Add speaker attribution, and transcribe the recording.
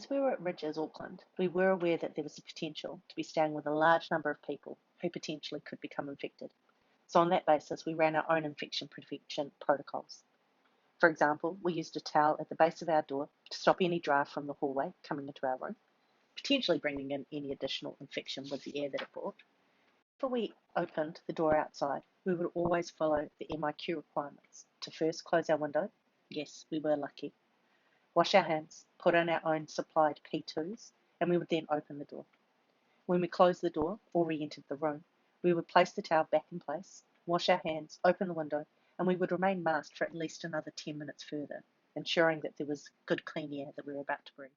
Speaker 1: As we were at Rydges, Auckland, we were aware that there was a potential to be staying with a large number of people who potentially could become infected. So on that basis, we ran our own infection prevention protocols. For example, we used a towel at the base of our door to stop any draft from the hallway coming into our room, potentially bringing in any additional infection with the air that it brought. Before we opened the door outside, we would always follow the MIQ requirements to first close our window. Yes, we were lucky. Wash our hands, put on our own supplied P2s, and we would then open the door. When we closed the door or re-entered the room, we would place the towel back in place, wash our hands, open the window, and we would remain masked for at least another 10 minutes further, ensuring that there was good clean air that we were about to breathe.